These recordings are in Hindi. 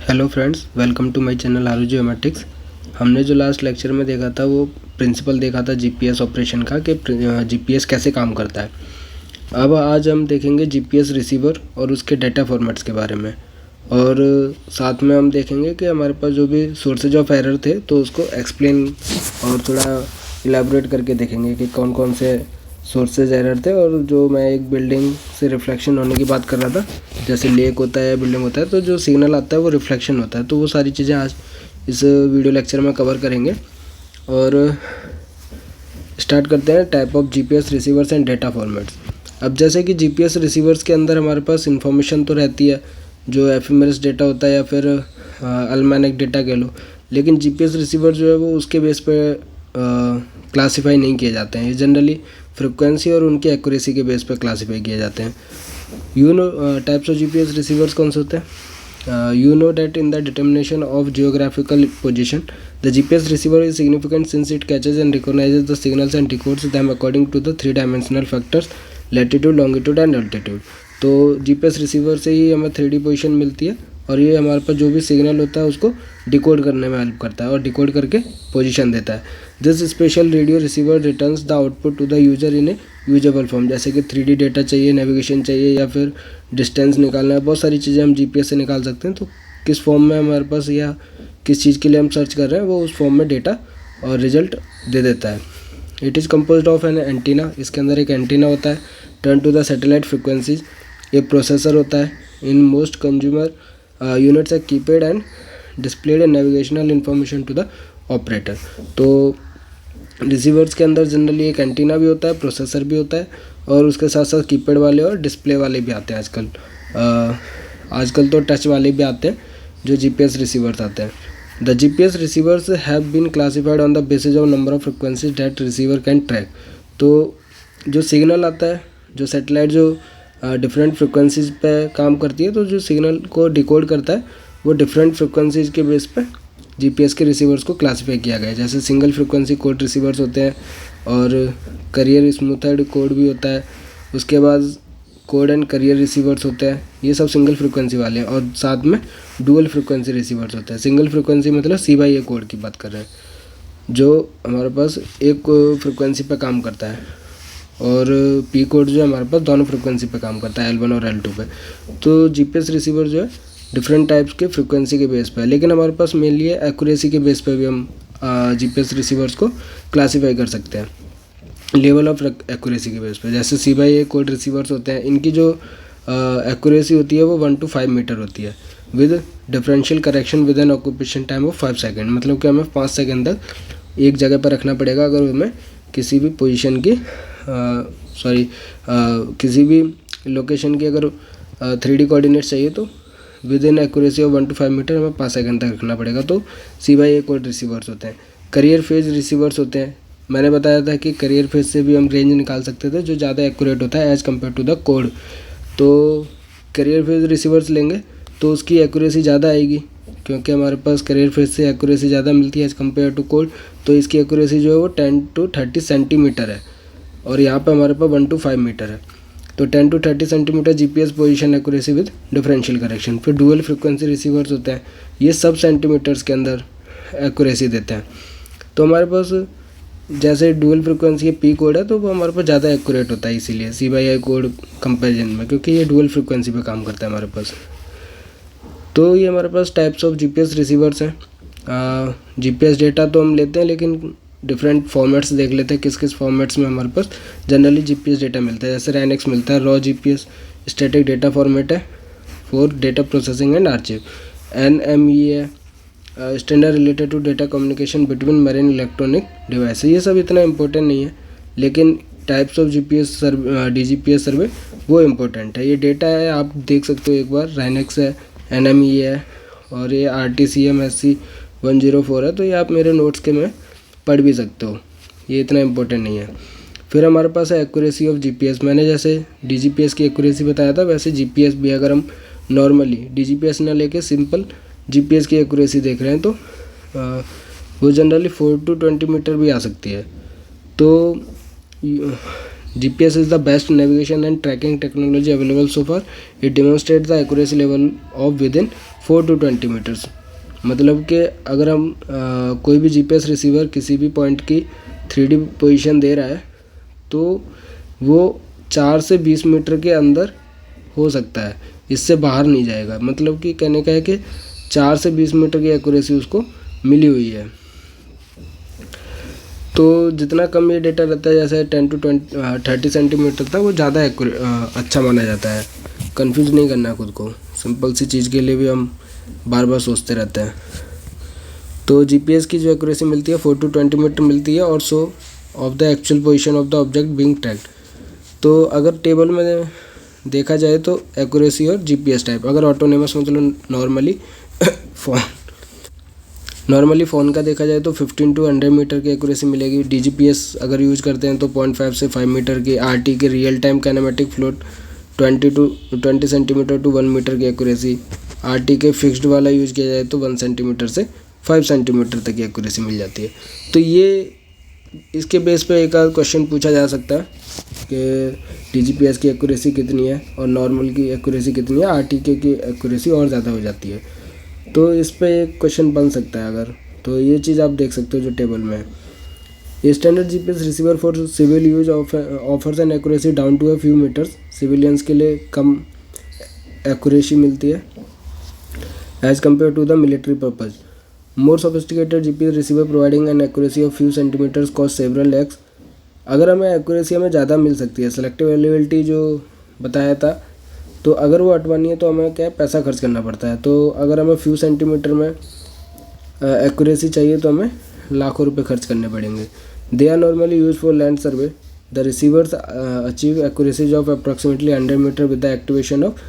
Hello friends, welcome to my channel Aaru geometrics. हमने जो लास्ट लेक्चर में देखा था वो प्रिंसिपल देखा था जीपीएस ऑपरेशन का कि जीपीएस कैसे काम करता है। अब आज हम देखेंगे जीपीएस रिसीवर और उसके डाटा फॉर्मेट्स के बारे में, और साथ में हम देखेंगे कि हमारे पास जो भी सोर्सेज ऑफ एरर थे तो उसको एक्सप्लेन और थोड़ा इलाबोरेट करके देखेंगे कि कौन कौन से सोर्सेज एरर थे। और जो मैं एक बिल्डिंग से रिफ्लेक्शन होने की बात कर रहा था, जैसे लेक होता है, बिल्डिंग होता है, तो जो सिग्नल आता है वो रिफ्लेक्शन होता है। तो वो सारी चीज़ें आज इस वीडियो लेक्चर में कवर करेंगे। और स्टार्ट करते हैं type of GPS receivers and data formats. अब जैसे कि जीपीएस रिसीवर्स के अंदर हमारे पास इंफॉर्मेशन तो रहती है, जो एफएमआरएस डेटा होता है या फिर अल्मेनिक डेटा कह लो, लेकिन जीपीएस रिसीवर जो है वो उसके बेस पे क्लासीफाई नहीं किए जाते हैं। ये जनरली फ्रिक्वेंसी और उनकी एक्यूरेसी के बेस पे क्लासीफाई किए जाते हैं। टाइप्स ऑफ जीपीएस रिसीवर्स कौन से होते हैं? You know that in the determination of geographical position, the GPS receiver is significant since it catches and recognizes the signals and decodes them according to the three-dimensional factors latitude, longitude and altitude। तो GPS रिसीवर से ही हमें 3D पोजीशन मिलती है, और ये हमारे पास जो भी सिग्नल होता है उसको डिकोड करने में हेल्प करता है और डिकोड करके पोजीशन देता है। This special radio receiver returns the output to the user in a usable form. जैसे कि 3D डेटा चाहिए, नेविगेशन चाहिए, या फिर डिस्टेंस निकालना है, बहुत सारी चीज़ें हम जीपीएस से निकाल सकते हैं। तो किस फॉर्म में हमारे पास या किस चीज़ के लिए हम सर्च कर रहे हैं वो उस फॉर्म में डेटा और रिजल्ट दे देता है। It is composed of an antenna. इसके अंदर एक एंटीना होता है। Turn to the satellite frequencies. ये प्रोसेसर होता है। इन मोस्ट कंज्यूमर यूनिट्स है keypad and displayed navigational information to the operator. तो रिसीवर्स के अंदर जनरली एक एंटीना भी होता है, प्रोसेसर भी होता है, और उसके साथ साथ कीपैड वाले और डिस्प्ले वाले भी आते हैं आजकल। आजकल तो टच वाले भी आते हैं जो जीपीएस रिसीवर्स आते हैं। The GPS receivers have been classified on the basis of number of frequencies that receiver can track. तो जो सिग्नल आता है, जो सैटेलाइट जो डिफरेंट फ्रिक्वेंसीज पे काम करती है, तो जो सिग्नल को डिकोड करता है वो डिफरेंट फ्रिक्वेंसीज के बेस पे जीपीएस के रिसीवर्स को क्लासीफाई किया गया है। जैसे सिंगल फ्रिक्वेंसी कोड रिसीवर्स होते हैं, और करियर स्मूथर्ड कोड भी होता है। उसके बाद कोड एंड करियर रिसीवर्स होते हैं, ये सब सिंगल फ्रिक्वेंसी वाले हैं। और साथ में डुअल फ्रिक्वेंसी रिसीवर्स होते हैं। सिंगल फ्रिक्वेंसी मतलब C/A कोड की बात कर रहे हैं, जो हमारे पास एक फ्रिक्वेंसी पे काम करता है, और P कोड जो है हमारे पास दोनों फ्रिक्वेंसी पे काम करता है, L1 और L2 पे। तो जीपीएस रिसीवर जो है डिफरेंट टाइप्स के फ्रिक्वेंसी के बेस पे है, लेकिन हमारे पास मेनली एक्यूरेसी के बेस पे भी हम जीपीएस रिसीवर्स को क्लासीफाई कर सकते हैं, लेवल ऑफ एक्यूरेसी के बेस पे। जैसे C/A कोड रिसीवर्स होते हैं, इनकी जो एक्यूरेसी होती है वो 1 to 5 मीटर होती है, with differential correction with N occupation time of 5 second. मतलब कि हमें 5 सेकेंड तक एक जगह पर रखना पड़ेगा अगर हमें किसी भी पोजीशन की किसी भी लोकेशन की अगर 3D कोऑर्डिनेट्स चाहिए, तो within accuracy of 1 to 5 metre हमें 5 सेकंड तक रखना पड़ेगा। तो C/A कोड रिसीवर्स होते हैं। करियर फेज रिसीवर्स होते हैं। मैंने बताया था कि करियर फेज से भी हम रेंज निकाल सकते थे, जो ज़्यादा एक्यूरेट होता है as compare to the code. तो करियर फेज रिसीवर्स लेंगे तो उसकी एक्यूरेसी ज़्यादा आएगी, क्योंकि हमारे पास करियर फेज से एक्यूरेसी ज़्यादा मिलती है एज़ कम्पेयर टू कोड। तो इसकी एक्यूरेसी जो है वो 10 to 30 सेंटीमीटर है, और यहाँ पर हमारे पास 1 to 5 मीटर है। तो 10 to 30 centimetre GPS position accuracy with differential correction. फिर डुअल फ्रिक्वेंसी रिसीवर्स होते हैं, ये सब सेंटीमीटर्स के अंदर एक्यूरेसी देते हैं। तो हमारे पास जैसे डुअल फ्रिक्वेंसी पी कोड है, तो वो हमारे पास ज़्यादा एक्यूरेट होता है इसीलिए C/A कोड कंपेरिजन में, क्योंकि ये डुअल फ्रिक्वेंसी पे काम करता है हमारे पास। तो ये हमारे पास टाइप्स ऑफ जीपीएस रिसीवर्स हैं। जीपीएस डेटा तो हम लेते हैं, लेकिन डिफरेंट फॉर्मेट्स देख लेते हैं किस किस फॉर्मेट्स में हमारे पास जनरली जीपीएस डेटा मिलता है। जैसे RANX मिलता है, raw GPS static data format है for data processing and archive. NME है standard related to data communication between marine electronic device. ये सब इतना इंपॉर्टेंट नहीं है, लेकिन types of GPS DGPS survey वो इम्पोर्टेंट है। ये डेटा है, आप देख सकते हो एक बार। RANX है, NME है, और ये RTCM-SC 104 है। तो ये आप मेरे नोट्स के में पढ़ भी सकते हो, ये इतना इम्पोर्टेंट नहीं है। फिर हमारे पास है एक्यूरेसी ऑफ जीपीएस। मैंने जैसे DGPS की एक्यूरेसी बताया था, वैसे जीपीएस भी अगर हम नॉर्मली DGPS ना लेके सिंपल जीपीएस की एक्यूरेसी देख रहे हैं, तो वो जनरली 4 to 20 मीटर भी आ सकती है। तो GPS is the best navigation and tracking technology available so far. It demonstrates the accuracy level of within 4 to 20 meters. मतलब कि अगर हम कोई भी GPS रिसीवर किसी भी पॉइंट की 3D पोजीशन दे रहा है तो वो 4 से 20 मीटर के अंदर हो सकता है, इससे बाहर नहीं जाएगा। मतलब कि कहने का है कि 4 से 20 मीटर की एक्यूरेसी उसको मिली हुई है। तो जितना कम ये डेटा रहता है, जैसे 10 to 30 सेंटीमीटर तक, वो ज़्यादा अच्छा माना जाता है। कंफ्यूज नहीं करना है खुद को, सिंपल सी चीज़ के लिए भी हम बार बार सोचते रहते हैं। तो GPS की जो एक्यूरेसी मिलती है 4 to 20 मीटर मिलती है और सो of the actual position of the object being tracked. तो अगर टेबल में देखा जाए तो एक्यूरेसी और GPS टाइप, अगर ऑटोनोमस मतलब नॉर्मली फ़ोन का देखा जाए तो 15 to 100 मीटर की एक्यूरेसी मिलेगी। DGPS अगर यूज़ करते हैं तो 0.5 से 5 मीटर की। RT के real time kinematic float 20 centimetre to 1 metre की एक्यूरेसी। RT के फिक्स्ड वाला यूज़ किया जाए तो 1 सेंटीमीटर से 5 सेंटीमीटर तक की एक्यूरेसी मिल जाती है। तो ये इसके बेस पे एक आध क्वेश्चन पूछा जा सकता है कि DGPS की एक्यूरेसी कितनी है और नॉर्मल की एक्यूरेसी कितनी है। RTK की एक्यूरेसी और ज़्यादा हो जाती है, तो इस पे एक क्वेश्चन बन सकता है अगर। तो ये चीज़ आप देख सकते हो जो टेबल में है। ये standard GPS receiver for civil use offers an accuracy down to a few metres. Civilians के लिए कम एक्यूरेसी मिलती है as compare to the military purpose. More sophisticated GPS receiver providing an accuracy of few centimetres cost several lakhs. अगर हमें एक्यूरेसी हमें ज़्यादा मिल सकती है, सेलेक्टिव अवेलेबिलिटी जो बताया था, तो अगर वो हटवानी है तो हमें क्या पैसा खर्च करना पड़ता है। तो अगर हमें फ्यू सेंटीमीटर में एक्यूरेसी चाहिए तो हमें लाखों रुपए खर्च करने पड़ेंगे। They are normally use for land survey. The receivers achieve accuracies of approximately 100 metre with the activation of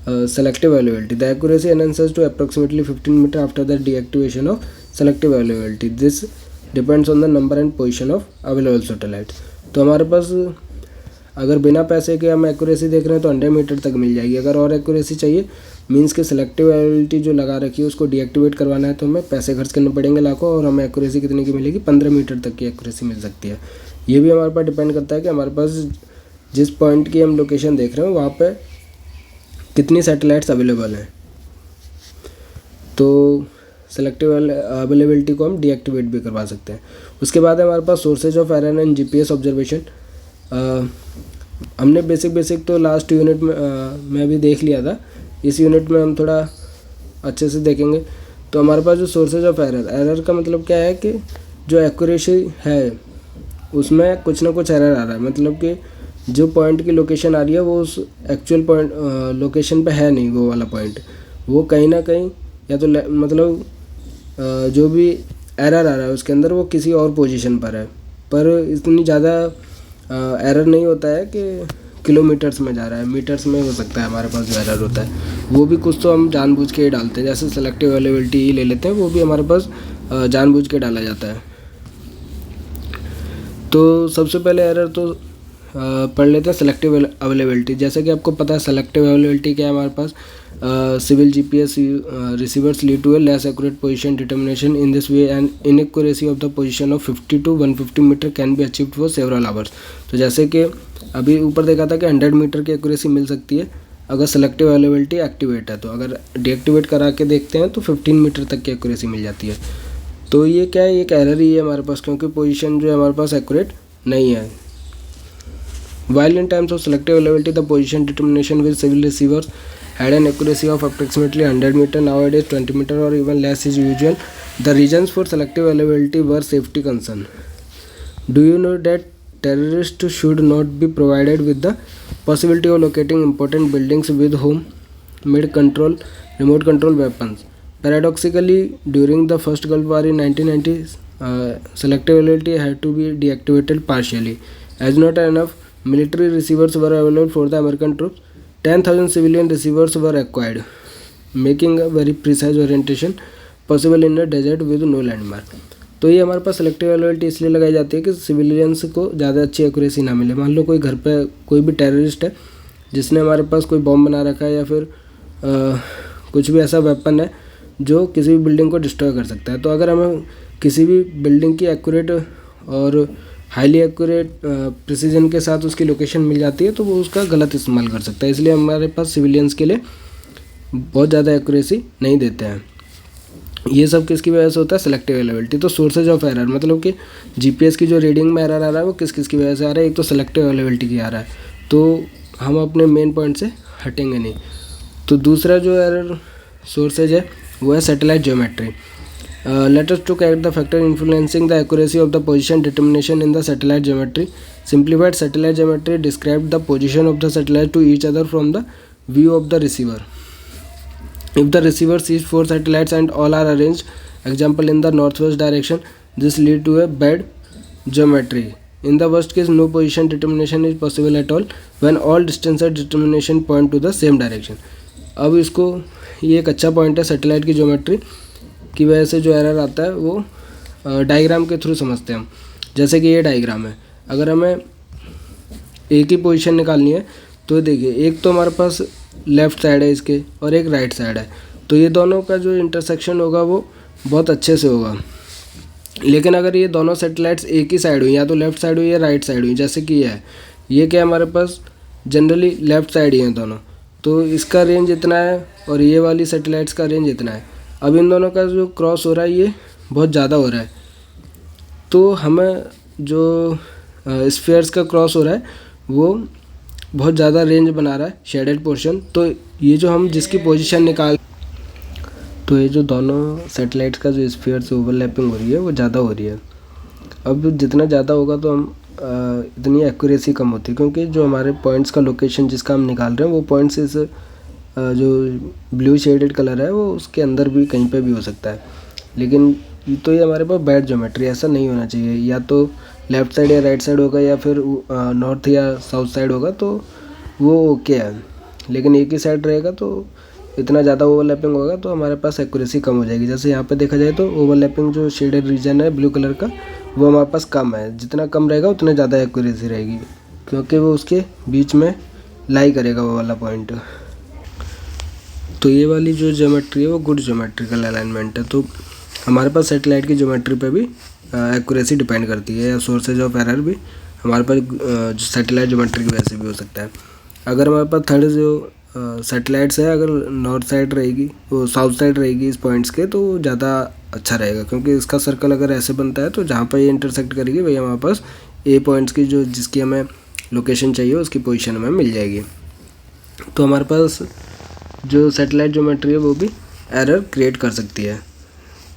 selective availability. The accuracy enhances to approximately 15 meter after the deactivation of selective availability. This depends on the number and position of available satellites. तो हमारे पास अगर बिना पैसे के हम एक्यूरेसी देख रहे हैं तो 100 मीटर तक मिल जाएगी। अगर और एक्यूरेसी चाहिए मीन्स के सेलेक्टिव अवेलेबिलिटी जो लगा रखी है उसको डीएक्टिवेट करवाना है तो हमें पैसे खर्च करने पड़ेंगे लाखों, और हमें एक्यूरेसी कितने की मिलेगी, 15 मीटर तक की एक्यूरेसी मिल सकती है। ये भी हमारे पास डिपेंड करता है कि हमारे पास जिस पॉइंट की हम लोकेशन देख रहे हैं वहाँ पर कितनी सैटेलाइट्स अवेलेबल हैं। तो सेलेक्टिव अवेलेबिलिटी को हम डीएक्टिवेट भी करवा सकते हैं। उसके बाद हमारे पास sources of error and GPS observation. हमने बेसिक तो लास्ट यूनिट में भी देख लिया था। इस यूनिट में हम थोड़ा अच्छे से देखेंगे। तो हमारे पास जो सोर्सेज ऑफ एरर का मतलब क्या है कि जो एक्यूरेसी है उसमें कुछ ना कुछ एरर आ रहा है। मतलब कि जो पॉइंट की लोकेशन आ रही है वो उस एक्चुअल पॉइंट लोकेशन पे है नहीं, वो वाला पॉइंट वो कहीं ना कहीं या तो मतलब जो भी एरर आ रहा है उसके अंदर वो किसी और पोजीशन पर है, पर इतनी ज़्यादा एरर नहीं होता है कि किलोमीटर्स में जा रहा है, मीटर्स में हो सकता है हमारे पास जो एरर होता है। वो भी कुछ तो हम जानबूझ के ही डालते हैं, जैसे सेलेक्टिव अवेलेबिलिटी ही ले लेते हैं, वो भी हमारे पास जानबूझ के डाला जाता है। तो सबसे पहले एरर तो पढ़ लेते हैं सेलेक्टिव अवेलेबिलिटी। जैसे कि आपको पता है सेलेक्टिव अवेलेबिलिटी क्या है हमारे पास। Civil GPS receivers lead to a less accurate position determination in this way and inaccuracy of the position of 50 to 150 metre can be achieved for several hours. तो जैसे कि अभी ऊपर देखा था कि 100 मीटर की एक्यूरेसी मिल सकती है अगर सेलेक्टिव अवेलेबिलिटी एक्टिवेट है। तो अगर डीएक्टिवेट करा के देखते हैं तो 15 मीटर तक की एक्यूरेसी मिल जाती है। तो ये क्या है, एक एरर ही है हमारे पास, क्योंकि पोजीशन जो है हमारे पास एक्यूरेट नहीं है। While in terms of selective availability, the position determination with civil receivers had an accuracy of approximately 100 meter. Nowadays 20 meter or even less is usual. The reasons for selective availability were safety concern. Do you know that terrorists should not be provided with the possibility of locating important buildings with home-made remote control weapons? Paradoxically, during the first Gulf War in 1990s, selective availability had to be deactivated partially, as not enough military receivers were available for the American troops. 10,000 civilian receivers were acquired, making a very precise orientation possible in a desert with no landmark. तो ये हमारे पास सेलेक्टिव अवेलेबिलिटी इसलिए लगाई जाती है कि सिविलियंस को ज़्यादा अच्छी एक्यूरेसी ना मिले। मान लो कोई घर पे कोई भी टेररिस्ट है जिसने हमारे पास कोई बॉम्ब बना रखा है या फिर कुछ भी ऐसा वेपन है जो किसी भी बिल्डिंग को डिस्ट्रॉय कर सकता है। तो अगर हमें किसी भी बिल्डिंग की एक्यूरेट और हाईली एक्यूरेट प्रिसीजन के साथ उसकी लोकेशन मिल जाती है तो वो उसका गलत इस्तेमाल कर सकता है। इसलिए हमारे पास सिविलियंस के लिए बहुत ज़्यादा एक्यूरेसी नहीं देते हैं। ये सब किसकी वजह से होता है? Selective availability. तो सोर्सेज ऑफ एरर मतलब कि जीपीएस की जो रीडिंग में एरर आ रहा है वो किस किस की वजह से आ रहा है? एक तो सेलेक्टिव अवेलेबिलिटी की आ रहा है, तो हम अपने मेन पॉइंट से हटेंगे नहीं। तो दूसरा जो एरर सोर्सेज है वो है satellite geometry. Let us look at the factor influencing the accuracy of the position determination in the satellite geometry. Simplified satellite geometry describes the position of the satellite to each other from the view of the receiver. If the receiver sees 4 satellites and all are arranged, example in the northwest direction, this lead to a bad geometry. In the worst case, no position determination is possible at all when all distance determination point to the same direction. अब इसको ये एक अच्छा पॉइंट है सैटेलाइट की ज्योमेट्री की वजह से जो एरर आता है वो डायग्राम के थ्रू समझते हैं हम। जैसे कि ये डायग्राम है, अगर हमें एक ही पोजीशन निकालनी है तो देखिए एक तो हमारे पास लेफ़्ट साइड है इसके और एक राइट साइड है, तो ये दोनों का जो इंटरसेक्शन होगा वो बहुत अच्छे से होगा। लेकिन अगर ये दोनों सैटेलाइट्स एक ही साइड हुई, या तो लेफ़्ट साइड हुई या राइट साइड हुई, जैसे कि ये क्या हमारे पास जनरली लेफ़्ट साइड ही हैं दोनों, तो इसका रेंज इतना है और ये वाली सैटेलाइट्स का रेंज इतना है। अब इन दोनों का जो क्रॉस हो रहा है ये बहुत ज़्यादा हो रहा है, तो हमें जो स्फीयर्स का क्रॉस हो रहा है वो बहुत ज़्यादा रेंज बना रहा है शेडेड पोर्शन। तो ये जो हम जिसकी पोजीशन निकाल, तो ये जो दोनों सैटेलाइट्स का जो स्फीयर से ओवरलैपिंग हो रही है वो ज़्यादा हो रही है। अब जितना ज़्यादा होगा तो हम इतनी एक्यूरेसी कम होती है, क्योंकि जो हमारे पॉइंट्स का लोकेशन जिसका हम निकाल रहे हैं वो पॉइंट्स इस जो ब्लू शेडेड कलर है वो उसके अंदर भी कहीं पे भी हो सकता है। लेकिन तो ये हमारे पास बैड ज्योमेट्री, ऐसा नहीं होना चाहिए। या तो लेफ़्ट साइड या राइट साइड होगा या फिर नॉर्थ या साउथ साइड होगा तो वो ओके है, लेकिन एक ही साइड रहेगा तो इतना ज़्यादा ओवरलैपिंग होगा तो हमारे पास एक्यूरेसी कम हो जाएगी। जैसे यहाँ पे देखा जाए तो ओवरलैपिंग जो शेडेड रीजन है ब्लू कलर का वो हमारे पास कम है, जितना कम रहेगा उतना ज़्यादा एक्यूरेसी रहेगी, क्योंकि वो उसके बीच में लाई करेगा वो वाला पॉइंट। तो ये वाली जो ज्योमेट्री है वो गुड ज्योमेट्रिकल अलाइनमेंट है। तो हमारे पास सैटेलाइट की ज्योमेट्री पे भी एक्यूरेसी डिपेंड करती है, या सोर्सेज ऑफ एरर भी हमारे पास सैटेलाइट ज्योमेट्री की वजह से भी हो सकता है। अगर हमारे पास थर्ड जो सैटेलाइट्स है अगर नॉर्थ साइड रहेगी वो साउथ साइड रहेगी इस पॉइंट्स के तो ज़्यादा अच्छा रहेगा, क्योंकि इसका सर्कल अगर ऐसे बनता है तो जहाँ पर ये इंटरसेक्ट करेगी वही हमारे पास ए पॉइंट्स की जो जिसकी हमें लोकेशन चाहिए उसकी पोजीशन हमें मिल जाएगी। तो हमारे पास जो सैटेलाइट ज्योमेट्री है वो भी एरर क्रिएट कर सकती है।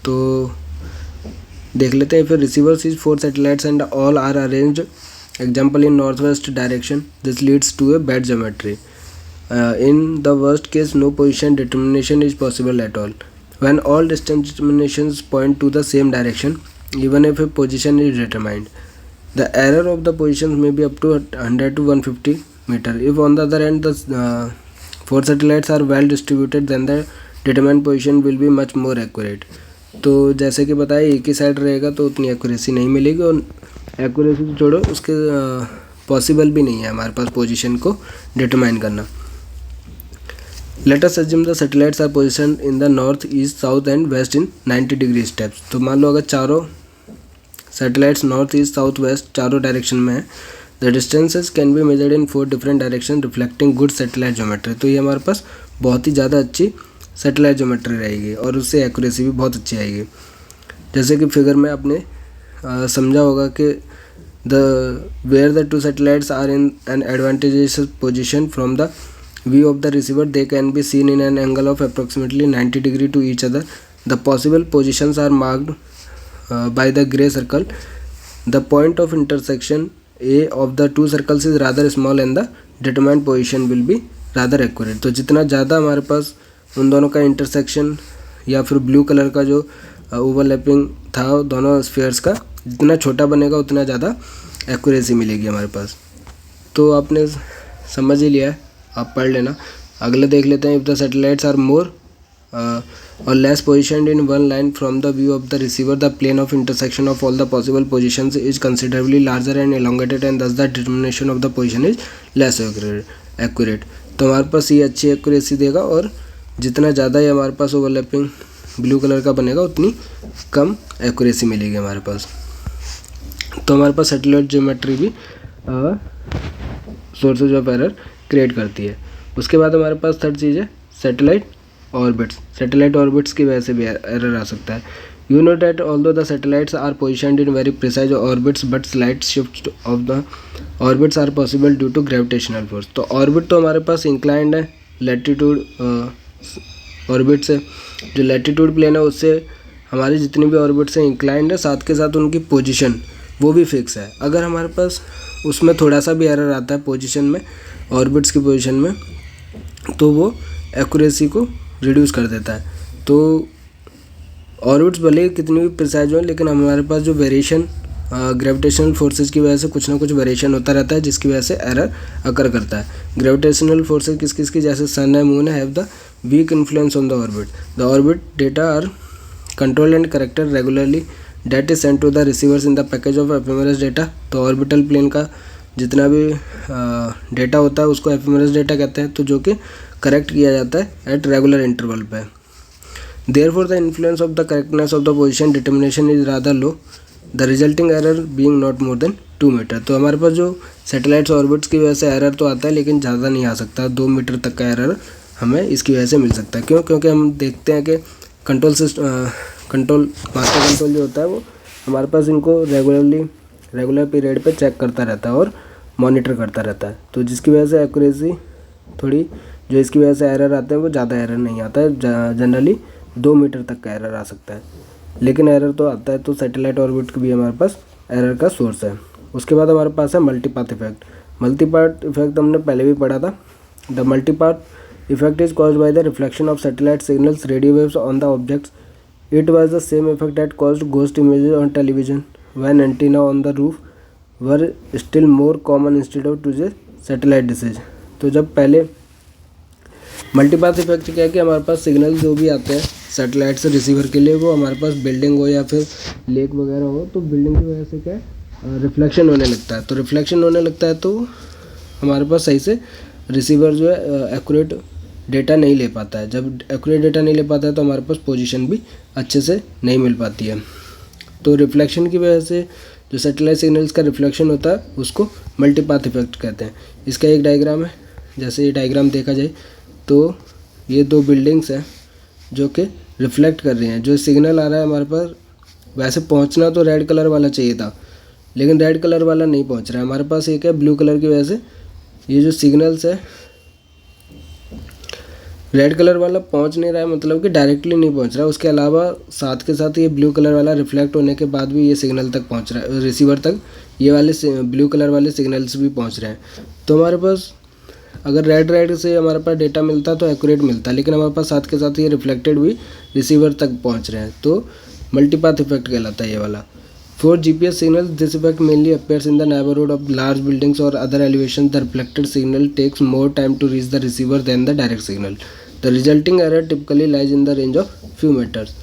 तो देख लेते हैं। फिर receiver sees 4 satellites and all are arranged example in north west direction, this leads to a bad geometry. In the worst case, no position determination is possible at all when all distance determinations point to the same direction, even if a position is determined. The error of the positions may be up to 100 to 150 meter. If on the other hand the 4 satellites are well distributed, then the determined position will be much more accurate. तो जैसे कि बताया एक ही साइड रहेगा तो उतनी एक्यूरेसी नहीं मिलेगी, और एक्यूरेसी तो छोड़ो उसके पॉसिबल भी नहीं है हमारे पास पोजीशन को डिटरमाइन करना। Let us assume the satellites are positioned in the north, east, south and west in 90 degree steps. तो मान लो अगर चारों satellites north, east, south, west चारों डायरेक्शन में है, the distances can be measured in 4 different direction reflecting good satellite geometry. तो ये हमारे पास बहुत ही ज़्यादा अच्छी सैटेलाइट ज्योमेट्री रहेगी और उससे एक्यूरेसी भी बहुत अच्छी आएगी। जैसे कि फिगर में आपने समझा होगा कि where the 2 satellites are in an advantages position from the view of the receiver, they can be seen in an angle of approximately 90 degree to each other. The possible positions are marked by the gray circle. The point of intersection A of the 2 circles is rather small and the determined position will be rather accurate. तो जितना ज़्यादा हमारे पास उन दोनों का इंटरसेक्शन या फिर ब्लू कलर का जो ओवरलैपिंग था दोनों स्फीयर्स का, जितना छोटा बनेगा उतना ज़्यादा एक्यूरेसी मिलेगी हमारे पास। तो आपने समझ ही लिया है, आप पढ़ लेना। अगले देख लेते हैं। If the satellites are more और less positioned in one line from the view of the receiver, the plane of intersection of all the possible positions is considerably larger and elongated and thus the determination of the position is less accurate. तो हमारे पास ये अच्छी एक्यूरेसी देगा, और जितना ज़्यादा ये हमारे पास ओवरलैपिंग ब्लू कलर का बनेगा उतनी कम एक्यूरेसी मिलेगी हमारे पास। तो हमारे पास सैटेलाइट ज्योमेट्री भी सोर्सेज ऑफ एरर क्रिएट करती है। उसके बाद हमारे पास थर्ड चीज़ है सैटेलाइट ऑर्बिट्स। सैटेलाइट ऑर्बिट्स की वजह से भी एरर आ सकता है। You know that although the satellites are positioned in very precise orbits but slight shift of the orbits are possible due to gravitational force. तो ऑर्बिट तो हमारे पास इंक्लाइंड है, लैटिट्यूड ऑर्बिट से जो लैटिट्यूड प्लेन है उससे हमारी जितनी भी ऑर्बिट्स हैं इंक्लाइंड है, साथ के साथ उनकी पोजीशन वो भी फिक्स है। अगर हमारे पास उसमें थोड़ा सा भी एरर आता है पोजीशन में, ऑर्बिट्स की पोजीशन में, तो वो एक्यूरेसी को रिड्यूस कर देता है। तो ऑर्बिट्स भले ही कितनी भी प्रिसाइज हो, लेकिन हमारे पास जो वेरिएशन ग्रेविटेशनल फोर्सेज की वजह से कुछ ना कुछ वेरिएशन होता रहता है, जिसकी वजह से एरर अकर करता है। ग्रेविटेशनल फोर्सेज किस किस की, जैसे सन है, मून है, have the weak influence on the orbit. The orbit data are control and corrected regularly that is send to the receivers in the package of FMRS data. तो ऑर्बिटल प्लेन का जितना भी डेटा होता है उसको एफएमआरएस डेटा कहते हैं, तो जो कि करेक्ट किया जाता है एट रेगुलर इंटरवल पे। Therefore the influence of the correctness of the position determination is rather low, the resulting error being not more than 2 metre. तो हमारे पास जो सैटेलाइट्स ऑर्बिट्स की वजह से एरर तो आता है, लेकिन ज़्यादा नहीं आ सकता। 2 मीटर तक का एरर हमें इसकी वजह से मिल सकता है। क्यों? क्योंकि हम देखते हैं कि कंट्रोल मास्टर कंट्रोल जो होता है वो हमारे पास इनको रेगुलर पीरियड पे चेक करता रहता है और मॉनिटर करता रहता है। तो जिसकी वजह से एक्यूरेसी थोड़ी, जो इसकी वजह से एरर आते हैं वो ज़्यादा एरर नहीं आता है। जनरली 2 मीटर तक का एरर आ सकता है, लेकिन एरर तो आता है। तो सैटेलाइट ऑर्बिट भी हमारे पास एरर का सोर्स है। उसके बाद हमारे पास है मल्टीपाथ इफेक्ट। मल्टीपाथ इफेक्ट हमने पहले भी पढ़ा था। The multipath effect is caused by the reflection of satellite signals radio waves on the objects. It was the same effect that caused ghost images on television when antenna on the roof were still more common instead of today's satellite dishes. तो जब पहले मल्टीपाथ इफेक्ट क्या है कि हमारे पास सिग्नल जो भी आते हैं सैटेलाइट से रिसीवर के लिए, वो हमारे पास बिल्डिंग हो या फिर लेक वगैरह हो, तो बिल्डिंग की वजह से क्या है रिफ्लेक्शन होने लगता है। तो रिफ्लेक्शन होने लगता है तो हमारे पास सही से रिसीवर जो है एक्यूरेट डेटा नहीं ले पाता है। जब एक्यूरेट डेटा नहीं ले पाता है तो हमारे पास पोजीशन भी अच्छे से नहीं मिल पाती है। तो रिफ्लेक्शन की वजह से जो सैटेलाइट सिग्नल्स का रिफ्लेक्शन होता है उसको मल्टीपाथ इफेक्ट कहते हैं। इसका एक डायग्राम है। जैसे ये डायग्राम देखा जाए तो ये 2 बिल्डिंग्स हैं जो कि रिफ्लेक्ट कर रही हैं। जो सिग्नल आ रहा है हमारे पास, वैसे पहुंचना तो रेड कलर वाला चाहिए था, लेकिन रेड कलर वाला नहीं पहुंच रहा है हमारे पास। एक है ब्लू कलर की वजह से ये जो सिग्नल्स है रेड कलर वाला पहुंच नहीं रहा है, मतलब कि डायरेक्टली नहीं पहुंच रहा है। उसके अलावा साथ के साथ ये ब्लू कलर वाला रिफ्लेक्ट होने के बाद भी ये सिग्नल तक पहुंच रहा है, रिसीवर तक ये वाले ब्लू कलर वाले सिग्नल्स भी पहुंच रहे हैं। तो हमारे पास अगर रेड से हमारे पास डेटा मिलता तो एक्यूरेट मिलता, लेकिन हमारे पास साथ के साथ ये रिफ्लेक्टेड भी रिसीवर तक पहुंच रहे हैं। तो मल्टीपाथ इफेक्ट कहलाता है ये वाला। For GPS signal this effect mainly appears in the neighbourhood of large buildings और other elevation. The reflected signal takes more time to reach the receiver than the direct signal. The resulting error typically lies in the range of few metres.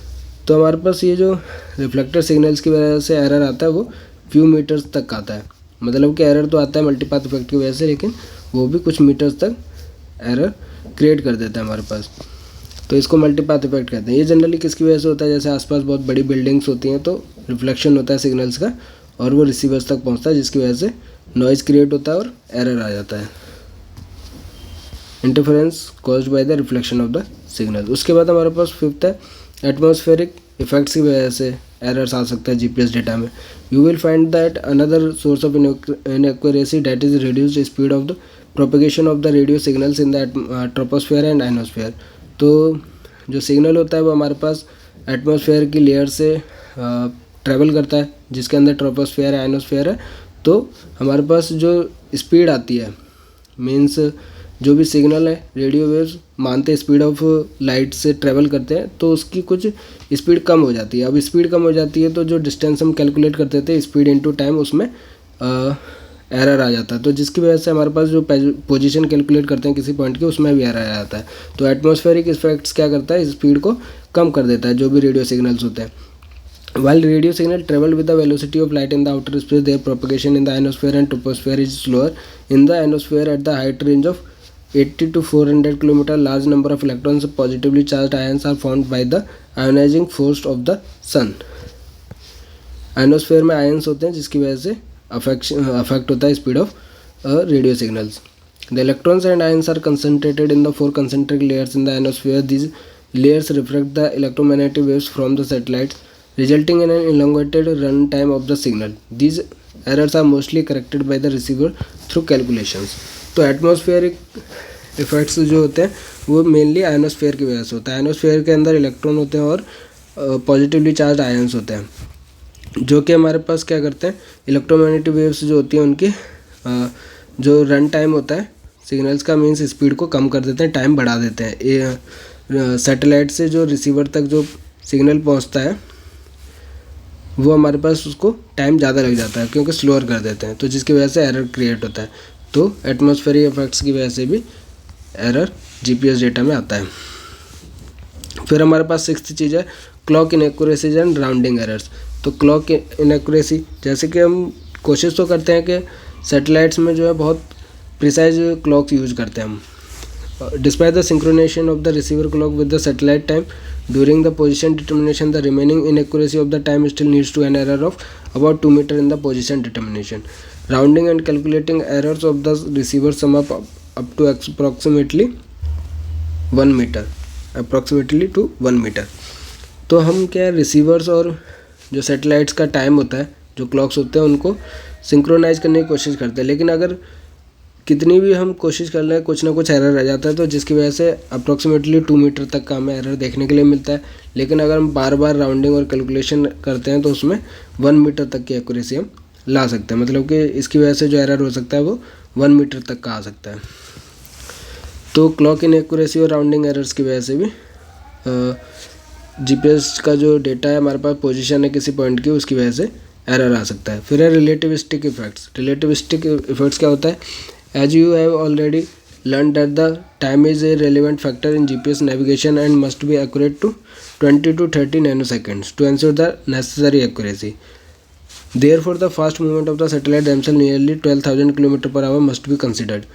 तो हमारे पास ये जो रिफ्लेक्टेड सिग्नल्स की वजह से एरर आता है वो फ्यू मीटर्स तक आता है। मतलब कि एरर तो आता है मल्टीपाथ इफेक्ट की वजह से, लेकिन वो भी कुछ मीटर्स तक एरर क्रिएट कर देता है हमारे पास। तो इसको मल्टीपाथ इफेक्ट कहते हैं। ये जनरली किसकी वजह से होता है, जैसे आसपास बहुत बड़ी बिल्डिंग्स होती हैं तो रिफ्लेक्शन होता है सिग्नल्स का और वो रिसीवर्स तक पहुंचता है, जिसकी वजह से नॉइज़ क्रिएट होता है और एरर आ जाता है। Interference caused by the reflection of the signal. उसके बाद हमारे पास फिफ्थ है एटमॉस्फेरिक इफेक्ट्स की वजह से एरर्स आ सकता है जीपीएस डेटा में। You will find that another source of inaccuracy that is reduced speed of the propagation of the radio signals in the troposphere and ionosphere. तो जो सिग्नल होता है वो हमारे पास एटमॉस्फेयर की लेयर से ट्रैवल करता है, जिसके अंदर ट्रोपोस्फेयर है, आयनोस्फेयर है। तो हमारे पास जो स्पीड आती है, मीन्स जो भी सिग्नल है रेडियो वेव्स मानते स्पीड ऑफ लाइट से ट्रैवल करते हैं, तो उसकी कुछ स्पीड कम हो जाती है। अब स्पीड कम हो जाती है तो जो डिस्टेंस हम कैलकुलेट करते थे स्पीड इनटू टाइम, उसमें एरर आ जाता है। तो जिसकी वजह से हमारे पास जो पोजीशन कैलकुलेट करते हैं किसी पॉइंट की, उसमें भी एरर आ जाता है। तो एटमॉस्फेरिक इफेक्ट्स क्या करता है, स्पीड को कम कर देता है जो भी रेडियो सिग्नल्स होते हैं। While radio signal travel with the velocity of light in the outer space, their propagation in the ionosphere and troposphere is slower. In the ionosphere, at the height range of 80 to 400 km, large number of electrons, positively charged ions, are formed by the ionizing force of the sun. Ionosphere में आयंस होते हैं जिसकी वजह से अफेक्ट होता है speed of radio signals. The electrons and ions are concentrated in the 4 concentric layers in the ionosphere. These layers reflect the electromagnetic waves from the satellites, resulting in an elongated run time of the signal. These errors are mostly corrected by the receiver through calculations. तो एटमॉस्फेरिक इफेक्ट्स जो होते हैं वो मेनली आयनोस्फेयर की वजह से होता है. आयनोस्फेयर के अंदर इलेक्ट्रॉन होते हैं और पॉजिटिवली चार्ज आयंस होते हैं जो कि हमारे पास क्या करते हैं, इलेक्ट्रोमैग्नेटिक वेव्स जो होती हैं उनकी जो रन टाइम होता है सिग्नल्स का, मीन्स स्पीड को कम कर देते हैं, टाइम बढ़ा देते हैं. सैटेलाइट से जो रिसीवर तक जो सिग्नल पहुंचता है वो हमारे पास उसको टाइम ज़्यादा लग जाता है क्योंकि स्लोअर कर देते हैं, तो जिसकी वजह से एरर क्रिएट होता है. तो एटमॉस्फेरिक इफेक्ट्स की वजह से भी एरर जीपीएस डेटा में आता है. फिर हमारे पास 6th चीज़ है clock inaccuracies and rounding errors. तो क्लॉक इनएक्यूरेसी, जैसे कि हम कोशिश तो करते हैं कि सैटेलाइट्स में जो है बहुत प्रिसाइज क्लॉक्स यूज करते हैं हम. Despite the synchronization of the receiver clock with the satellite time during the position determination, the remaining inaccuracy of the time still needs to an error of about 2 metre in the position determination. Rounding and calculating errors of the receiver sum up to approximately 1 metre, approximately to 1 metre. तो हम क्या है, रिसीवर्स और जो सैटेलाइट्स का टाइम होता है, जो क्लॉक्स होते हैं, उनको सिंक्रोनाइज करने की कोशिश करते हैं. लेकिन अगर कितनी भी हम कोशिश कर लें कुछ ना कुछ एरर रह जाता है, तो जिसकी वजह से अप्रोक्सीमेटली 2 मीटर तक का हमें एरर देखने के लिए मिलता है. लेकिन अगर हम बार बार राउंडिंग और कैलकुलेशन करते हैं तो उसमें 1 मीटर तक की एक्यूरेसी हम ला सकते हैं. मतलब कि इसकी वजह से जो एरर हो सकता है वो 1 मीटर तक का आ सकता है. तो क्लॉक इनएक्यूरेसी और राउंडिंग एरर्स की वजह से भी जीपीएस का जो डेटा है हमारे पास पोजीशन है किसी पॉइंट की, उसकी वजह से एरर आ सकता है. फिर है रिलेटिविस्टिक इफेक्ट्स. रिलेटिविस्टिक इफेक्ट्स क्या होता है? As you have already learn that the time is a relevant factor in GPS navigation and must be accurate to 20 to 30 nanoseconds to ensure the necessary accuracy. Therefore, the fast movement of the satellite themselves, nearly 12,000 km/h, must be considered.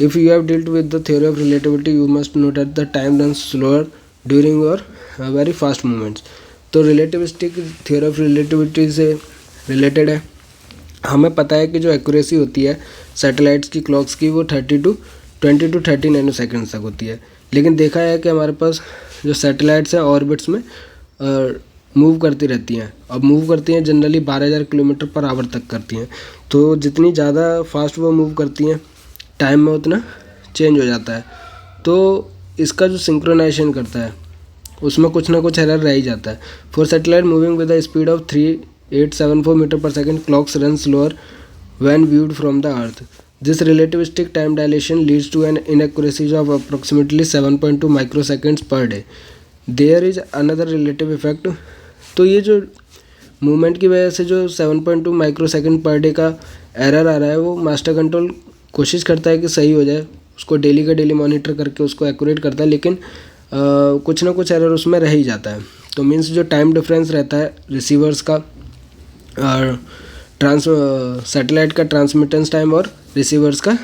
If you have dealt with the theory of relativity, you must know that the time runs slower during your very fast movements. तो रिलेटिविस्टिक थियोरी ऑफ रिलेटिविटी से रिलेटेड है. हमें पता है कि जो एक्यूरेसी होती है सैटेलाइट्स की क्लॉक्स की वो 20 to 30 नैनोसेकंड्स तक होती है. लेकिन देखा है कि हमारे पास जो सैटेलाइट्स हैं ऑर्बिट्स में मूव करती रहती हैं. अब मूव करती हैं जनरली 12,000 km/h तक करती हैं. तो जितनी ज़्यादा फास्ट वो मूव करती हैं टाइम में उतना चेंज हो जाता है. तो इसका जो सिंक्रोनाइजेशन करता है उसमें कुछ ना कुछ एरर रह ही जाता है. For satellite moving with the speed of 3874 metre per second, clocks run slower when viewed from the earth. This relativistic time dilation leads to an inaccuracy of approximately 7.2 microseconds per day. There is another relative effect. तो ये जो मूवमेंट की वजह से जो 7.2 माइक्रोसेकंड पर डे का एरर आ रहा है वो मास्टर कंट्रोल कोशिश करता है कि सही हो जाए, उसको डेली का डेली मॉनिटर करके उसको एक्यूरेट करता है. लेकिन कुछ ना कुछ एरर उसमें रह ही जाता है. तो मीन्स जो टाइम डिफरेंस रहता है रिसीवर्स का और सैटेलाइट का ट्रांसमिटेंस टाइम और रिसीवर्स का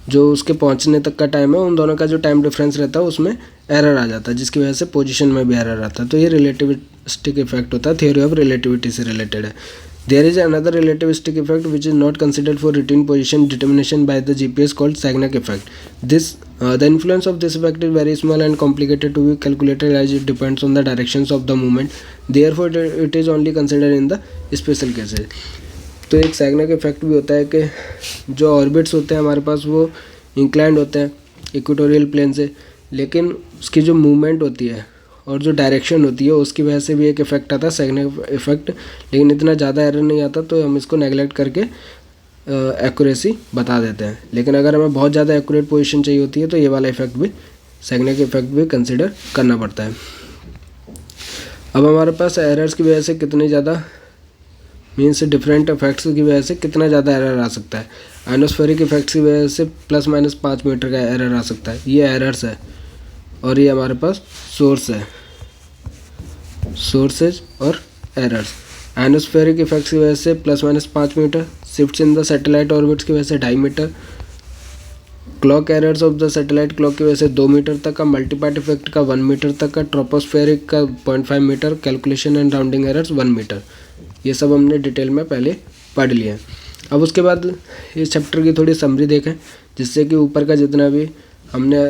जो उसके पहुंचने तक का टाइम है, उन दोनों का जो टाइम डिफरेंस रहता है उसमें एरर आ जाता है, जिसकी वजह से पोजीशन में भी एरर आता है. तो ये रिलेटिविस्टिक इफेक्ट होता है, थ्योरी ऑफ रिलेटिविटी से रिलेटेड है. There is another relativistic effect which is not considered for routine position determination by the GPS called Sagnac effect. This the influence of this effect is very small and complicated to be calculated as it depends on the directions of the movement. Therefore, it is only considered in the special cases. तो एक सैगनैक इफेक्ट भी होता है कि जो ऑर्बिट्स होते हैं हमारे पास वो इंक्लाइंड होते हैं इक्वेटोरियल प्लेन से, लेकिन उसकी जो मूवमेंट होती है और जो डायरेक्शन होती है उसकी वजह से भी एक इफेक्ट आता है सैगनैक इफेक्ट. लेकिन इतना ज़्यादा एरर नहीं आता तो हम इसको नेगलेक्ट करके एक्यूरेसी बता देते हैं. लेकिन अगर हमें बहुत ज़्यादा एक्यूरेट पोजीशन चाहिए होती है तो ये वाला इफेक्ट भी सैगनैक इफेक्ट भी कंसिडर करना पड़ता है. अब हमारे पास एरर्स की वजह से कितनी ज़्यादा मीन्स डिफरेंट इफेक्ट्स की वजह से कितना ज़्यादा एरर आ सकता है. आयनोस्फेरिक इफेक्ट्स की वजह से ±5 मीटर का एरर आ सकता है. ये एरर्स है और ये हमारे पास सोर्स है, सोर्सेज और एरर्स. आयनोस्फेरिक इफेक्ट्स की वजह से ±5 metre, shifts in the satellite orbits की वजह से 2.5 metre, clock errors of the satellite clock की वजह से 2 मीटर तक का, मल्टीपार्ट इफेक्ट का 1 मीटर तक का, ट्रोपोस्फेरिक का 0.5 metre, calculation and rounding errors 1 metre. ये सब हमने डिटेल में पहले पढ़ लिया है। अब उसके बाद इस चैप्टर की थोड़ी समरी देखें, जिससे कि ऊपर का जितना भी हमने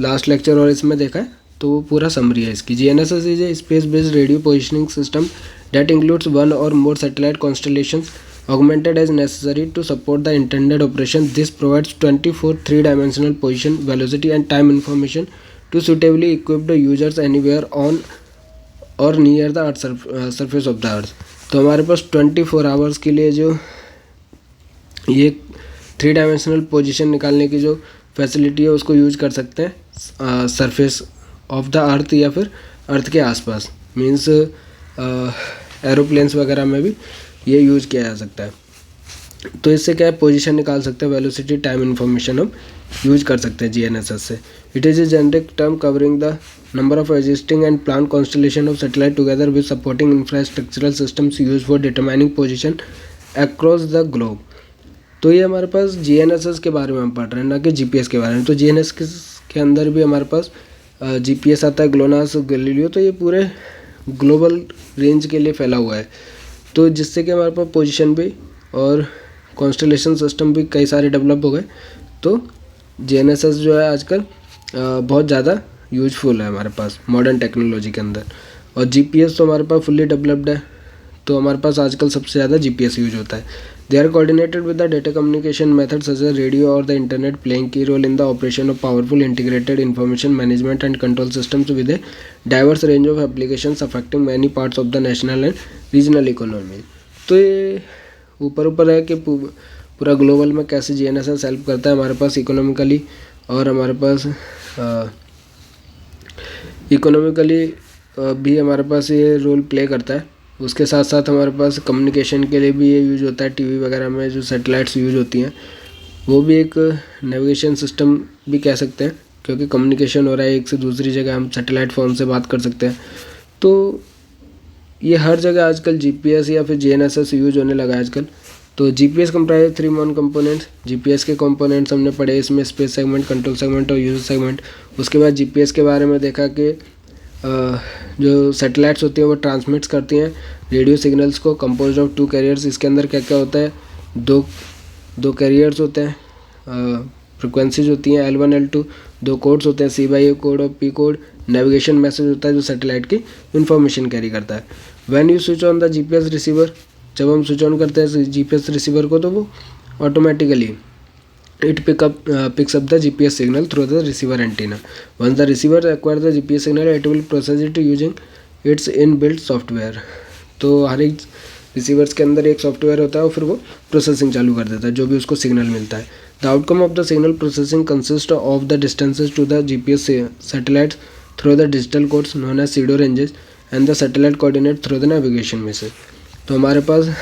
लास्ट लेक्चर और इसमें देखा है तो वो पूरा समरी है इसकी। GNSS is a space based radio positioning system that includes one or more satellite constellations augmented as necessary to support the intended operation. This provides 24 three-dimensional position, velocity and time information to suitably equip the users anywhere on or near the earth surface of the earth. तो हमारे पास 24 आवर्स के लिए जो ये 3 डायमेंशनल पोजीशन निकालने की जो फैसिलिटी है उसको यूज कर सकते हैं सरफेस ऑफ द अर्थ या फिर अर्थ के आसपास, मीन्स एरोप्लेन्स वगैरह में भी ये यूज़ किया जा सकता है। तो इससे क्या है, पोजीशन निकाल सकते हैं, वेलोसिटी, टाइम इन्फॉर्मेशन हम यूज़ कर सकते हैं GNSS से। It is a generic term covering the number of existing and plan constellation of satellite together with supporting infrastructural systems use for determining position across the globe. तो ये हमारे पास GNSS के बारे में हम पढ़ रहे हैं, ना कि GPS के बारे में। तो GNSS के अंदर भी हमारे पास GPS आता है, ग्लोनास, गैलीलियो, तो ये पूरे ग्लोबल रेंज के लिए फैला हुआ है। तो जिससे कि हमारे पास पोजीशन भी और कॉन्स्टलेशन सिस्टम भी कई सारे डेवलप हो गए। तो GNSS जो है आजकल बहुत ज़्यादा यूजफुल है हमारे पास मॉडर्न टेक्नोलॉजी के अंदर। और GPS तो हमारे पास फुल्ली डेवलप्ड है, तो हमारे पास आजकल सबसे ज़्यादा GPS यूज होता है। They are coordinated with the data communication methods such as radio or the internet, playing key role in the operation of powerful integrated information management and control systems with a diverse range of applications affecting many parts of the national and regional economy. तो ये ऊपर है कि पूरा ग्लोबल में कैसे GNSS हेल्प करता है हमारे पास इकोनॉमिकली, और हमारे पास इकोनॉमिकली भी हमारे पास ये रोल प्ले करता है। उसके साथ साथ हमारे पास कम्युनिकेशन के लिए भी ये यूज होता है। टीवी वगैरह में जो सैटेलाइट्स यूज होती हैं वो भी एक नेविगेशन सिस्टम भी कह सकते हैं, क्योंकि कम्युनिकेशन हो रहा है एक से दूसरी जगह, हम सैटेलाइट फ़ोन से बात कर सकते हैं। तो ये हर जगह आजकल GPS या फिर GNSS यूज होने लगा है आजकल। तो GPS comprise 3 main components. GPS के कंपोनेंट्स हमने पढ़े, इसमें स्पेस सेगमेंट, कंट्रोल सेगमेंट और यूजर सेगमेंट। उसके बाद GPS के बारे में देखा कि जो सैटेलाइट्स होती हैं वो ट्रांसमिट्स करती हैं रेडियो सिग्नल्स को, कंपोज्ड ऑफ 2 कैरियर्स। इसके अंदर क्या क्या होता है, दो कैरियर्स होते हैं, फ्रिक्वेंसीज होती हैं L1 L2, 2 कोड्स होते हैं C/A कोड और P कोड। नेविगेशन मैसेज होता है जो सैटेलाइट की इन्फॉर्मेशन कैरी करता है। When you switch on the GPS receiver, जब हम स्विच ऑन करते हैं GPS रिसीवर को, तो वो automatically it picks up the GPS signal through the receiver antenna. Once the receiver acquires the GPS signal, it will process it using its inbuilt software. तो हर एक रिसीवर्स के अंदर एक सॉफ्टवेयर होता है और फिर वो प्रोसेसिंग चालू कर देता है जो भी उसको सिग्नल मिलता है। The outcome of the signal processing consist of the distances to the GPS satellites through the digital codes known as pseudo ranges and the satellite coordinate through the navigation message. तो हमारे पास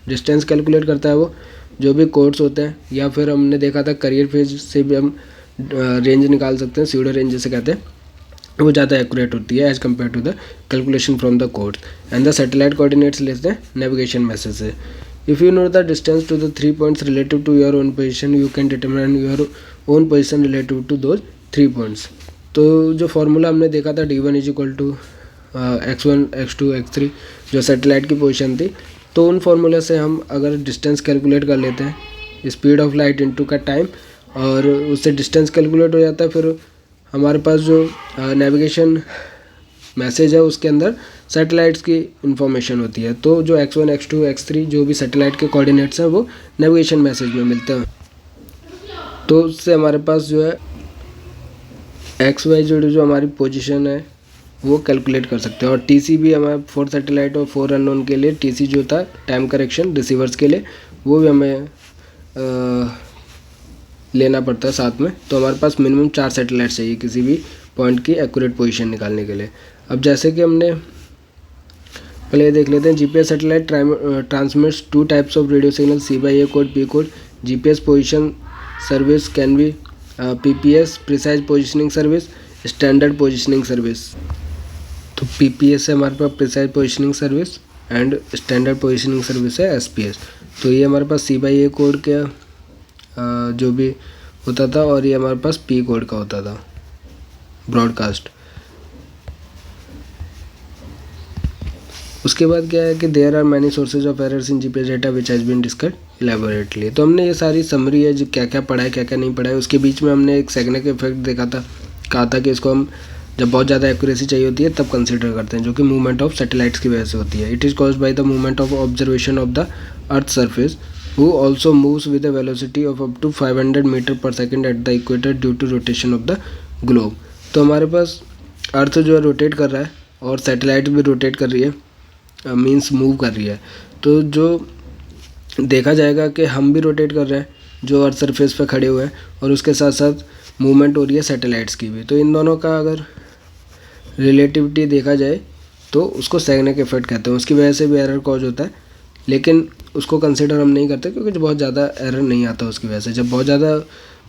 डिस्टेंस कैलकुलेट करता है वो, जो भी कोड्स होते हैं, या फिर हमने देखा था करियर पेज से भी हम रेंज निकाल सकते हैं, सीडो रेंज जिसे कहते हैं, वो ज़्यादा एक्यूरेट होती है as compare to the calculation from the codes. And the satellite coordinates लेते हैं नेविगेशन मैसेज से। If you know the distance to the 3 points relative to your own position, you can determine your own position relative to those 3 points. तो जो फार्मूला हमने देखा था D1 is equal to x1 x2 x3, जो सैटेलाइट की पोजीशन थी, तो उन फार्मूले से हम अगर डिस्टेंस कैलकुलेट कर लेते हैं स्पीड ऑफ लाइट इनटू का टाइम, और उससे डिस्टेंस कैलकुलेट हो जाता है, फिर हमारे पास जो नेविगेशन मैसेज है उसके अंदर सैटेलाइट्स की इंफॉर्मेशन होती है। तो जो x1 x2 x3 जो भी सैटेलाइट के कोऑर्डिनेट्स हैं वो नेविगेशन मैसेज में मिलते हैं। तो उससे हमारे पास जो है XY जो हमारी पोजीशन है वो कैलकुलेट कर सकते हैं। और TC भी हमारे 4 सैटेलाइट और 4 अननोन के लिए TC जो था टाइम करेक्शन रिसीवर्स के लिए, वो भी हमें लेना पड़ता है साथ में। तो हमारे पास मिनिमम 4 सैटेलाइट चाहिए किसी भी पॉइंट की एक्यूरेट पोजीशन निकालने के लिए। अब जैसे कि हमने पहले देख लेते हैं, GPS satellite transmits 2 types of radio signal, C/A code, P code. GPS position service can be PPS precise positioning service, standard positioning service. तो PPS है हमारे पास precise positioning service and standard positioning service है SPS। तो ये हमारे पास C/A कोड का जो भी होता था, और ये हमारे पास P कोड का होता था ब्रॉडकास्ट। उसके बाद क्या है कि there are many sources of errors in GPS data which has been discussed elaborately. तो हमने ये सारी समरी है जो क्या क्या पढ़ा है क्या क्या नहीं पढ़ा है। उसके बीच में हमने एक सेगनेक इफेक्ट देखा था, कहा था कि इसको हम जब बहुत ज़्यादा एक्यूरेसी चाहिए होती है तब कंसिडर करते हैं, जो कि मूवमेंट ऑफ सैटेलाइट्स की वजह से होती है। It is caused by the movement of observation of the earth surface who also moves with a velocity of up to 500 metre पर second at the equator due to rotation of the globe. तो हमारे पास अर्थ जो है रोटेट कर रहा है और सैटेलाइट भी रोटेट कर रही है, मींस मूव कर रही है। तो जो देखा जाएगा कि हम भी रोटेट कर रहे हैं जो अर्थ सरफेस पे खड़े हुए हैं, और उसके साथ साथ मूवमेंट हो रही है सैटेलाइट्स की भी। तो इन दोनों का अगर रिलेटिविटी देखा जाए तो उसको सेगनेक इफेक्ट कहते हैं। उसकी वजह से भी एरर कॉज होता है, लेकिन उसको कंसिडर हम नहीं करते क्योंकि बहुत ज़्यादा एरर नहीं आता उसकी वजह से। जब बहुत ज़्यादा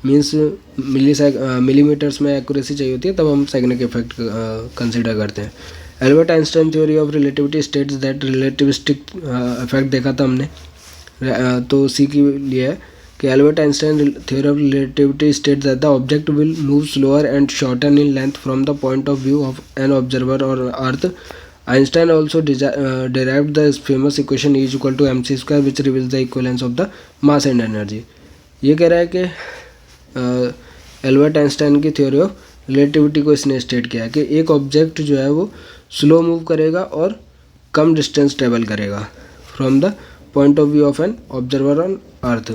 मीन्स मिलीमीटर्स में एक्यूरेसी चाहिए होती है तब हम सेगनेक इफेक्ट कंसिडर करते हैं। Albert Einstein theory of relativity states that relativistic effect देखा था हमने, तो उसी के लिए है कि Albert Einstein theory of relativity states that the object will move slower and shorten in length from the point of view of an observer और अर्थ। Einstein also derived the famous equation E equal to mc square which reveals the equivalence of the mass and energy। ये कह रहा है कि एल्बर्ट आइंस्टाइन की थ्योरी ऑफ रिलेटिविटी को इसने स्टेट किया है कि एक ऑब्जेक्ट जो है वो स्लो मूव करेगा और कम डिस्टेंस ट्रेवल करेगा from the point of view of an observer on earth.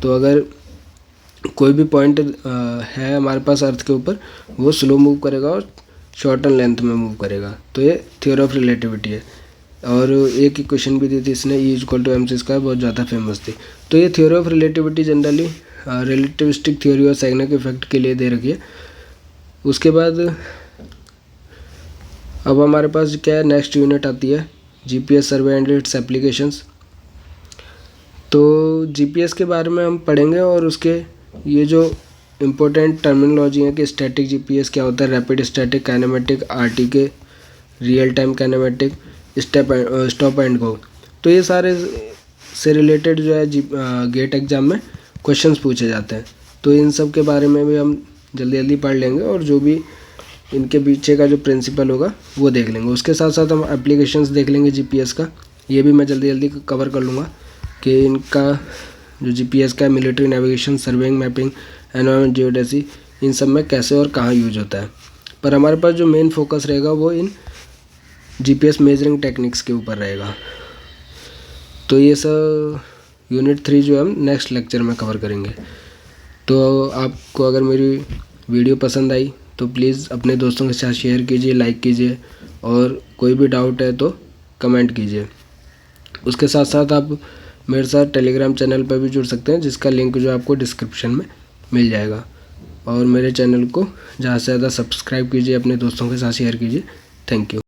तो अगर कोई भी पॉइंट है हमारे पास अर्थ के ऊपर, वो स्लो मूव करेगा और शॉर्टन लेंथ में मूव करेगा। तो ये थ्योरी ऑफ रिलेटिविटी है। और एक इक्वेशन भी दी थी इसने E equal to mc square, बहुत ज़्यादा फेमस थी। तो ये theory of relativity generally relativistic theory और सेगनेक इफेक्ट के लिए दे रखी है। उसके बाद अब हमारे पास क्या है, नेक्स्ट यूनिट आती है GPS survey and it's applications. तो जीपीएस के बारे में हम पढ़ेंगे और उसके ये जो इम्पोर्टेंट टर्मिनोलॉजी है कि स्टैटिक जीपीएस क्या होता है, rapid static kinematic, RTK, real time kinematic, stop and go. तो ये सारे से रिलेटेड जो है गेट एग्जाम में क्वेश्चंस पूछे जाते हैं। तो इन सब के बारे में भी हम जल्दी जल्दी पढ़ लेंगे और जो भी इनके पीछे का जो प्रिंसिपल होगा वो देख लेंगे। उसके साथ साथ हम एप्लीकेशंस देख लेंगे जीपीएस का, ये भी मैं जल्दी जल्दी कवर कर लूँगा कि इनका जो जीपीएस का military navigation, surveying, mapping, environment, geodesy, इन सब में कैसे और कहाँ यूज होता है। पर हमारे पास जो मेन फोकस रहेगा वो इन जीपीएस मेजरिंग टेक्निक्स के ऊपर रहेगा। तो ये सब यूनिट 3 जो हम नेक्स्ट लेक्चर में कवर करेंगे। तो आपको अगर मेरी वीडियो पसंद आई तो प्लीज़ अपने दोस्तों के साथ शेयर कीजिए, लाइक कीजिए, और कोई भी डाउट है तो कमेंट कीजिए। उसके साथ साथ आप मेरे साथ टेलीग्राम चैनल पर भी जुड़ सकते हैं, जिसका लिंक जो आपको डिस्क्रिप्शन में मिल जाएगा। और मेरे चैनल को ज़्यादा से ज़्यादा सब्सक्राइब कीजिए, अपने दोस्तों के साथ शेयर कीजिए। Thank you.